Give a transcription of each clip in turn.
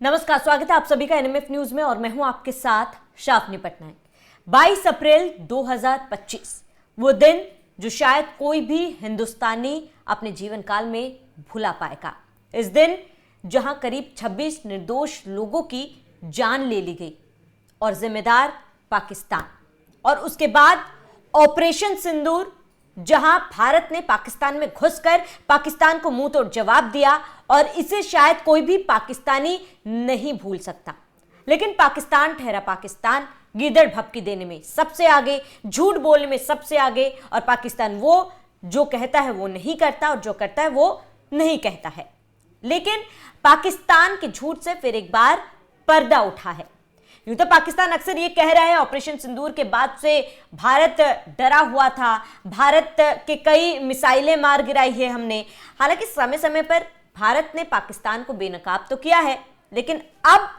नमस्कार, स्वागत है आप सभी का एनएमएफ न्यूज में और मैं हूं आपके साथ शाफनी पटनायक। 22 अप्रैल 2025 वो दिन जो शायद कोई भी हिंदुस्तानी अपने जीवन काल में भुला पाएगा। इस दिन जहां करीब 26 निर्दोष लोगों की जान ले ली गई और जिम्मेदार पाकिस्तान, और उसके बाद ऑपरेशन सिंदूर जहां भारत ने पाकिस्तान में घुसकर पाकिस्तान को मुंह तोड़ जवाब दिया और इसे शायद कोई भी पाकिस्तानी नहीं भूल सकता। लेकिन पाकिस्तान ठहरा पाकिस्तान गीदड़ भपकी देने में सबसे आगे, झूठ बोलने में सबसे आगे, और पाकिस्तान वो जो कहता है वो नहीं करता और जो करता है वो नहीं कहता है। लेकिन पाकिस्तान के झूठ से फिर एक बार पर्दा उठा है। यूं तो पाकिस्तान अक्सर ये कह रहा है ऑपरेशन सिंदूर के बाद से भारत डरा हुआ था, भारत के कई मिसाइलें मार गिराई है हमने। हालांकि समय समय पर भारत ने पाकिस्तान को बेनकाब तो किया है, लेकिन अब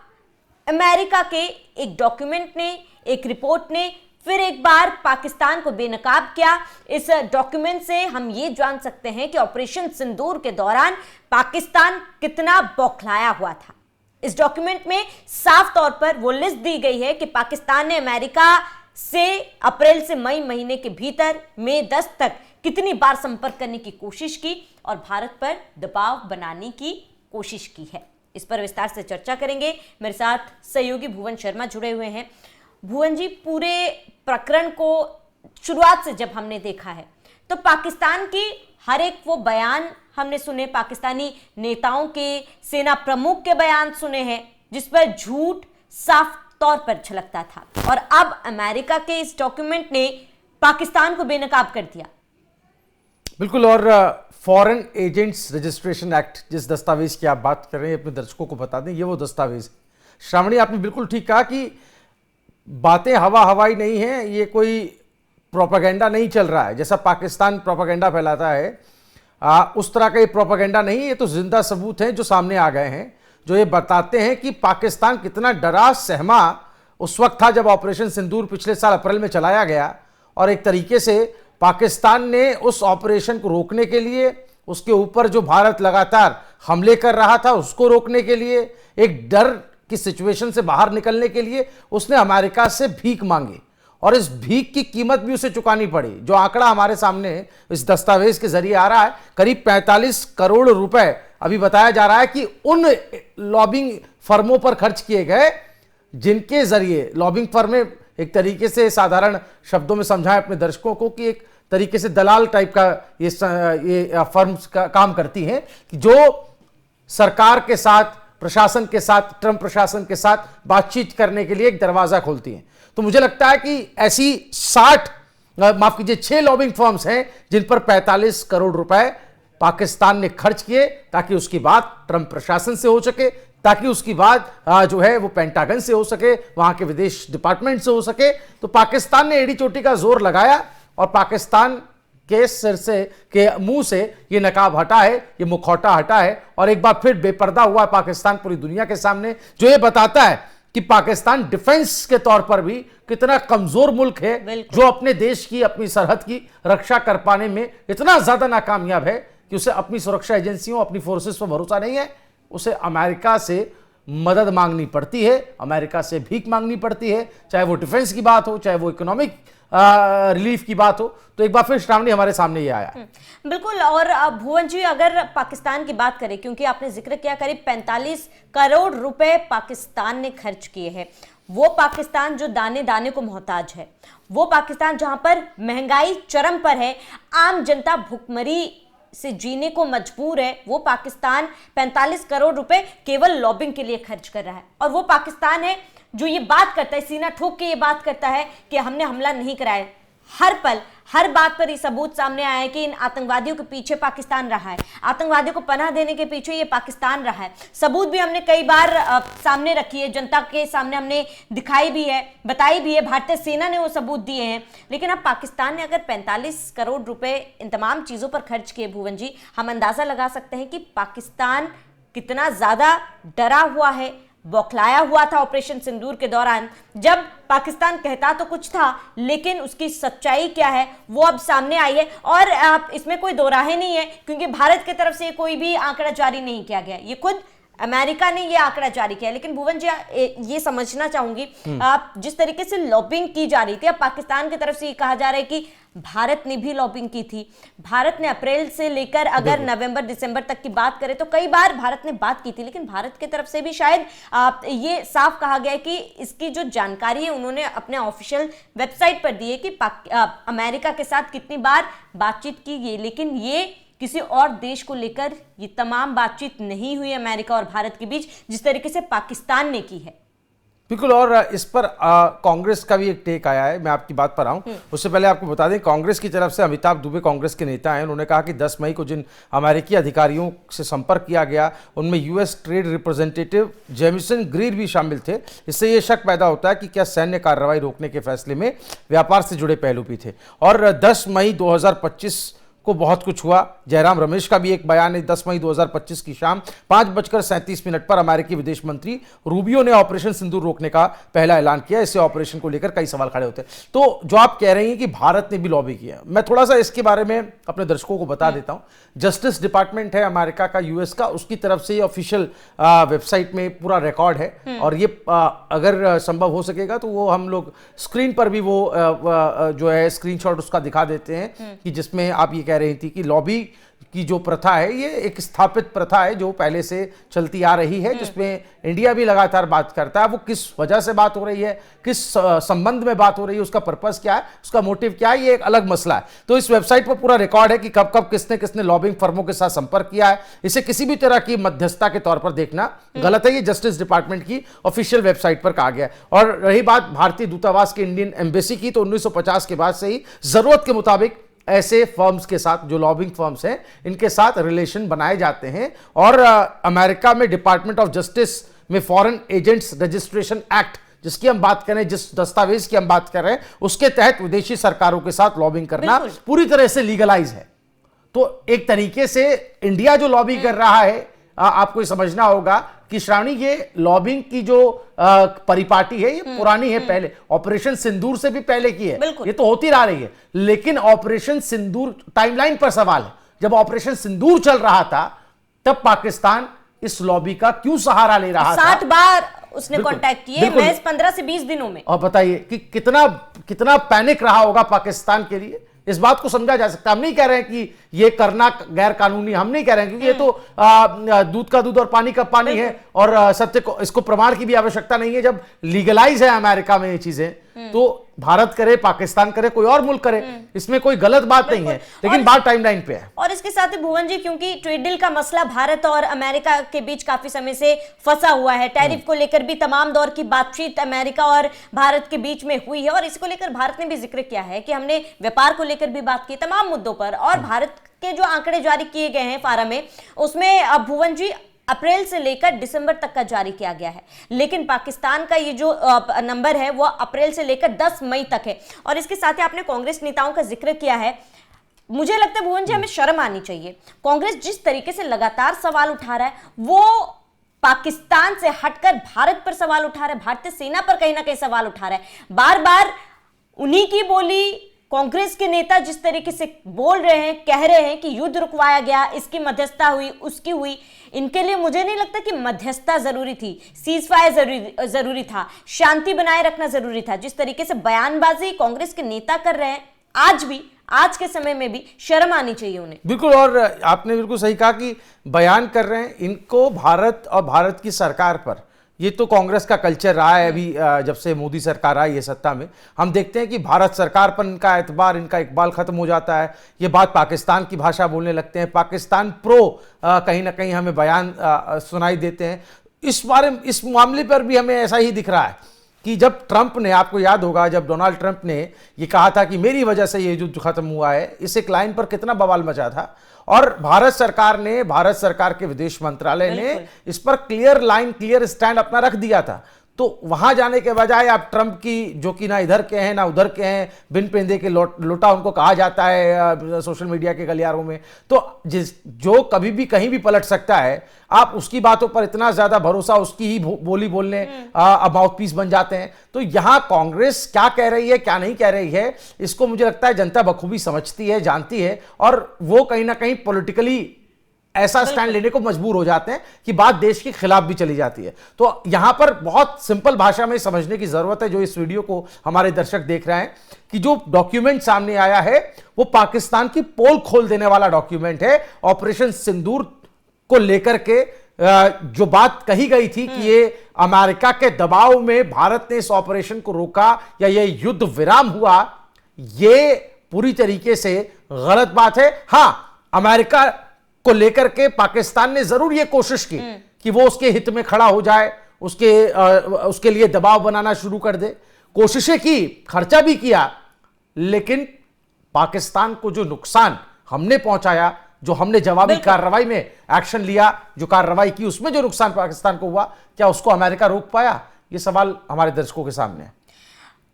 अमेरिका के एक डॉक्यूमेंट ने, एक रिपोर्ट ने फिर एक बार पाकिस्तान को बेनकाब किया। इस डॉक्यूमेंट से हम ये जान सकते हैं कि ऑपरेशन सिंदूर के दौरान पाकिस्तान कितना बौखलाया हुआ था। इस डॉक्यूमेंट में साफ तौर पर वो लिस्ट दी गई है कि पाकिस्तान ने अमेरिका से अप्रैल से मई महीने के भीतर मई 10 तक कितनी बार संपर्क करने की कोशिश की और भारत पर दबाव बनाने की कोशिश की है। इस पर विस्तार से चर्चा करेंगे। मेरे साथ सहयोगी भुवन शर्मा जुड़े हुए हैं। भुवन जी, पूरे प्रकरण को शुरुआत से जब हमने देखा है तो पाकिस्तान की हर एक वो बयान हमने सुने, पाकिस्तानी नेताओं के, सेना प्रमुख के बयान सुने हैं जिस पर झूठ साफ तौर पर झलकता था, और अब अमेरिका के इस डॉक्यूमेंट ने पाकिस्तान को बेनकाब कर दिया। बिल्कुल, और फॉरेन एजेंट्स रजिस्ट्रेशन एक्ट, जिस दस्तावेज की आप बात कर रहे हैं, अपने दर्शकों को बता दें, ये वो दस्तावेज। श्रावणी, आपने बिल्कुल ठीक कहा कि बातें हवा हवाई नहीं है, ये कोई प्रोपेगेंडा नहीं चल रहा है। जैसा पाकिस्तान प्रोपेगेंडा फैलाता है उस तरह का ये प्रोपेगेंडा नहीं, ये तो जिंदा सबूत हैं जो सामने आ गए हैं, जो ये बताते हैं कि पाकिस्तान कितना डरा सहमा उस वक्त था जब ऑपरेशन सिंदूर पिछले साल अप्रैल में चलाया गया। और एक तरीके से पाकिस्तान ने उस ऑपरेशन को रोकने के लिए, उसके ऊपर जो भारत लगातार हमले कर रहा था उसको रोकने के लिए, एक डर की सिचुएशन से बाहर निकलने के लिए उसने अमेरिका से भीख मांगी, और इस भीख की कीमत भी उसे चुकानी पड़ी। जो आंकड़ा हमारे सामने इस दस्तावेज के जरिए आ रहा है, करीब 45 करोड़ रुपए अभी बताया जा रहा है कि उन लॉबिंग फर्मों पर खर्च किए गए जिनके जरिए, लॉबिंग फर्में एक तरीके से साधारण शब्दों में समझाएं अपने दर्शकों को कि एक तरीके से दलाल टाइप का ये फर्म्स का काम करती हैं कि जो सरकार के साथ, प्रशासन के साथ, ट्रंप प्रशासन के साथ बातचीत करने के लिए एक दरवाजा खोलती हैं। तो मुझे लगता है कि ऐसी 6 लॉबिंग फर्म्स हैं जिन पर 45 करोड़ रुपए पाकिस्तान ने खर्च किए ताकि उसकी बात ट्रंप प्रशासन से हो सके, ताकि उसकी बात जो है वो पेंटागन से हो सके, वहां के विदेश डिपार्टमेंट से हो सके। तो पाकिस्तान ने एड़ी चोटी का जोर लगाया और पाकिस्तान के सिर से, के मुंह से ये नकाब हटा है, ये मुखौटा हटा है, और एक बार फिर बेपर्दा हुआ पाकिस्तान पूरी दुनिया के सामने, जो ये बताता है कि पाकिस्तान डिफेंस के तौर पर भी कितना कमजोर मुल्क है, जो अपने देश की, अपनी सरहद की रक्षा कर पाने में इतना ज्यादा नाकामयाब है कि उसे अपनी सुरक्षा एजेंसियों, अपनी फोर्सेस पर भरोसा नहीं है। उसे अमेरिका से मदद मांगनी पड़ती है, अमेरिका से भीख मांगनी पड़ती है, चाहे वो डिफेंस की बात हो, चाहे वो इकोनॉमिक रिलीफ की बात हो। तो एक बार फिर श्रावणी हमारे सामने ये आया। बिल्कुल, और भुवन जी, अगर पाकिस्तान की बात करें, क्योंकि आपने जिक्र किया करीब 45 करोड़ रुपए पाकिस्तान ने खर्च किए हैं, वो पाकिस्तान जो दाने दाने को मोहताज है, वो पाकिस्तान जहां पर महंगाई चरम पर है, आम जनता भुखमरी से जीने को मजबूर है, वो पाकिस्तान 45 करोड़ रुपए केवल लॉबिंग के लिए खर्च कर रहा है। और वो पाकिस्तान है जो ये बात करता है, सीना ठोक के ये बात करता है कि हमने हमला नहीं कराया। हर पल, हर बात पर ये सबूत सामने आया है कि इन आतंकवादियों के पीछे पाकिस्तान रहा है, आतंकवादियों को पनाह देने के पीछे ये पाकिस्तान रहा है। सबूत भी हमने कई बार सामने रखी है, जनता के सामने हमने दिखाई भी है, बताई भी है, भारतीय सेना ने वो सबूत दिए हैं। लेकिन अब पाकिस्तान ने अगर 45 करोड़ रुपए इन तमाम चीजों पर खर्च किए, भुवन जी, हम अंदाजा लगा सकते हैं कि पाकिस्तान कितना ज्यादा डरा हुआ है, बौखलाया हुआ था ऑपरेशन सिंदूर के दौरान। जब पाकिस्तान कहता तो कुछ था, लेकिन उसकी सच्चाई क्या है वो अब सामने आई है, और इसमें कोई दो राहें नहीं है, क्योंकि भारत की तरफ से कोई भी आंकड़ा जारी नहीं किया गया। ये खुद अमेरिका ने ये आंकड़ा जारी किया। लेकिन भुवन जी, ये समझना चाहूंगी, आप जिस तरीके से लॉबिंग की जा रही थी, अब पाकिस्तान की तरफ से ये कहा जा रहा है कि भारत ने भी लॉबिंग की थी। भारत ने अप्रैल से लेकर अगर नवंबर दिसंबर तक की बात करें तो कई बार भारत ने बात की थी, लेकिन भारत की तरफ से भी शायद ये साफ कहा गया है कि इसकी जो जानकारी है उन्होंने अपने ऑफिशियल वेबसाइट पर दी है कि अमेरिका के साथ कितनी बार बातचीत की गई, लेकिन ये किसी और देश को लेकर ये तमाम बातचीत नहीं हुई अमेरिका और भारत के बीच जिस तरीके से पाकिस्तान ने की है। बिल्कुल, और इस पर कांग्रेस का भी एक टेक आया है, मैं आपकी बात पर आऊं उससे पहले आपको बता दें, कांग्रेस की तरफ से अमिताभ दुबे कांग्रेस के नेता हैं, उन्होंने कहा कि 10 मई को जिन अमेरिकी अधिकारियों से संपर्क किया गया उनमें US trade representative Jameson Greer भी शामिल थे। इससे यह शक पैदा होता है कि क्या सैन्य कार्रवाई रोकने के फैसले में व्यापार से जुड़े पहलू भी थे। और 10 मई 2025 को बहुत कुछ हुआ। जयराम रमेश का भी एक बयान है, 10 मई 2025 की शाम 5:37 पर अमेरिकी विदेश मंत्री रूबियो ने ऑपरेशन सिंदूर रोकने का पहला ऐलान किया। इससे ऑपरेशन को लेकर कई सवाल खड़े होते हैं। तो जो आप कह रही हैं कि भारत ने भी लॉबी किया, मैं थोड़ा सा इसके बारे में अपने दर्शकों को बता देता हूं। जस्टिस डिपार्टमेंट है अमेरिका का, यूएस का, उसकी तरफ से ऑफिशियल वेबसाइट में पूरा रिकॉर्ड है, और ये अगर संभव हो सकेगा तो वो हम लोग स्क्रीन पर भी वो जो है स्क्रीनशॉट उसका दिखा देते हैं, कि जिसमें आप ये कह रही थी कि लॉबी की जो प्रथा है ये एक स्थापित प्रथा है जो पहले से चलती आ रही है, जिसमें इंडिया भी लगातार बात करता है। वो किस वजह से बात हो रही है, किस संबंध में बात हो रही है, उसका पर्पस क्या है, उसका मोटिव क्या है, ये एक अलग मसला है। तो इस वेबसाइट पर पूरा रिकॉर्ड है कि कब कब किसने किसने लॉबिंग फर्मों के साथ संपर्क किया है। इसे किसी भी तरह की मध्यस्थता के तौर पर देखना गलत है, ये जस्टिस डिपार्टमेंट की ऑफिशियल वेबसाइट पर कहा गया है। और रही बात भारतीय दूतावास की, इंडियन एम्बेसी की, तो 1950 के बाद से ही जरूरत के मुताबिक ऐसे फर्म्स के साथ, जो लॉबिंग फर्म्स हैं, इनके साथ रिलेशन बनाए जाते हैं। और अमेरिका में डिपार्टमेंट ऑफ जस्टिस में फॉरेन एजेंट्स रजिस्ट्रेशन एक्ट, जिसकी हम बात करें, जिस दस्तावेज की हम बात कर रहे हैं, उसके तहत विदेशी सरकारों के साथ लॉबिंग करना पूरी तरह से लीगलाइज है। तो एक तरीके से इंडिया जो लॉबी कर रहा है, आपको ये समझना होगा कि श्रावणी, ये लॉबिंग की जो परिपाटी है ये पुरानी है, पहले ऑपरेशन सिंदूर से भी पहले की है, ये तो होती रह रही है। लेकिन ऑपरेशन सिंदूर टाइमलाइन पर सवाल है, जब ऑपरेशन सिंदूर चल रहा था तब पाकिस्तान इस लॉबी का क्यों सहारा ले रहा था? 7 बार उसने कांटेक्ट किए महज 15 से 20 दिनों में। और बताइए कि कितना पैनिक रहा होगा पाकिस्तान के लिए। इस बात को समझा जा सकता है। हम नहीं कह रहे हैं कि ये करना गैर कानूनी, हम नहीं कह रहे हैं, क्योंकि ये तो दूध का दूध और पानी का पानी है, और सत्य को, इसको प्रमाण की भी आवश्यकता नहीं है। जब लीगलाइज है अमेरिका में ये चीजें, तो भारत करे, पाकिस्तान करे, कोई और मुल्क करे, इसमें कोई गलत बात नहीं है, लेकिन बात टाइमलाइन पे है। और इसके साथ ही भुवन जी, क्योंकि ट्रेड डील का मसला भारत और अमेरिका के बीच काफी समय से फंसा हुआ है, टैरिफ को लेकर भी तमाम दौर की बातचीत अमेरिका और भारत के बीच में हुई है, और इसको लेकर भारत ने भी जिक्र किया है कि हमने व्यापार को लेकर भी बात की तमाम मुद्दों पर। और भारत के जो आंकड़े जारी किए गए हैं फारा में, उसमें अब भुवन जी अप्रैल से लेकर दिसंबर तक का जारी किया गया है, लेकिन पाकिस्तान का ये जो नंबर है वो अप्रैल से लेकर 10 मई तक है। और इसके साथ ही आपने कांग्रेस नेताओं का जिक्र किया है। मुझे लगता है भुवन जी, हमें शर्म आनी चाहिए। कांग्रेस जिस तरीके से लगातार सवाल उठा रहा है, वो पाकिस्तान से हटकर भारत पर सवाल उठा रहा है, भारतीय सेना पर कहीं ना कहीं सवाल उठा रहा है। बार बार उन्हीं की बोली कांग्रेस के नेता जिस तरीके से बोल रहे हैं, कह रहे हैं कि युद्ध रुकवाया गया, इसकी मध्यस्थता हुई, उसकी हुई। इनके लिए मुझे नहीं लगता कि मध्यस्थता जरूरी थी, सीज फायर जरूरी था, शांति बनाए रखना जरूरी था। जिस तरीके से बयानबाजी कांग्रेस के नेता कर रहे हैं, आज के समय में भी शर्म आनी चाहिए उन्हें। बिल्कुल, और आपने बिल्कुल सही कहा कि बयान कर रहे हैं। इनको भारत और भारत की सरकार पर, ये तो कांग्रेस का कल्चर रहा है अभी जब से मोदी सरकार आई है सत्ता में। हम देखते हैं कि भारत सरकार पर इनका एतबार, इनका इकबाल खत्म हो जाता है। ये बात पाकिस्तान की भाषा बोलने लगते हैं, पाकिस्तान प्रो कहीं ना कहीं हमें बयान सुनाई देते हैं। इस मामले पर भी हमें ऐसा ही दिख रहा है कि जब ट्रंप ने, आपको याद होगा जब डोनाल्ड ट्रंप ने ये कहा था कि मेरी वजह से ये युद्ध खत्म हुआ है, इस एक लाइन पर कितना बवाल मचा था। और भारत सरकार के विदेश मंत्रालय ने इस पर क्लियर स्टैंड अपना रख दिया था। तो वहां जाने के बजाय आप ट्रंप की, जो कि ना इधर के हैं ना उधर के हैं, बिन पेंदे के लोटा उनको कहा जाता है सोशल मीडिया के गलियारों में, तो जो कभी भी कहीं भी पलट सकता है, आप उसकी बातों पर इतना ज्यादा भरोसा, उसकी ही बोली बोलने माउथ पीस बन जाते हैं। तो यहां कांग्रेस क्या कह रही है, क्या नहीं कह रही है, इसको मुझे लगता है जनता बखूबी समझती है, जानती है, और वो कहीं ना कहीं पॉलिटिकली ऐसा स्टैंड लेने को मजबूर हो जाते हैं कि बात देश के खिलाफ भी चली जाती है। तो यहां पर बहुत सिंपल भाषा में समझने की जरूरत है, जो इस वीडियो को हमारे दर्शक देख रहे हैं, कि जो डॉक्यूमेंट सामने आया है वो पाकिस्तान की पोल खोल देने वाला डॉक्यूमेंट है। ऑपरेशन सिंदूर को लेकर के जो बात कही गई थी कि ये अमेरिका के दबाव में भारत ने इस ऑपरेशन को रोका या ये युद्ध विराम हुआ, ये पूरी तरीके से गलत बात है। हां, अमेरिका को लेकर के पाकिस्तान ने जरूर ये कोशिश की कि वो उसके हित में खड़ा हो जाए, उसके लिए दबाव बनाना शुरू कर दे, कोशिशें की, खर्चा भी किया, लेकिन पाकिस्तान को जो नुकसान हमने पहुंचाया, जो हमने जवाबी कार्रवाई में एक्शन लिया, जो कार्रवाई की, उसमें जो नुकसान पाकिस्तान को हुआ, क्या उसको अमेरिका रोक पाया? ये सवाल हमारे दर्शकों के सामने है।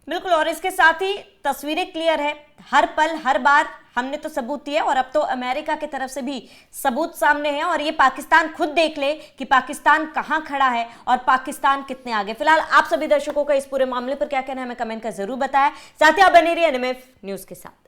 बिल्कुल, और इसके साथ ही तस्वीरें क्लियर है, हर पल हर बार हमने तो सबूत दिए और अब तो अमेरिका की तरफ से भी सबूत सामने है, और ये पाकिस्तान खुद देख ले कि पाकिस्तान कहां खड़ा है और पाकिस्तान कितने आगे। फिलहाल आप सभी दर्शकों का इस पूरे मामले पर क्या कहना है, हमें कमेंट कर जरूर बताएं। साथ ही आप बने रहिए एनएमएफ न्यूज के साथ।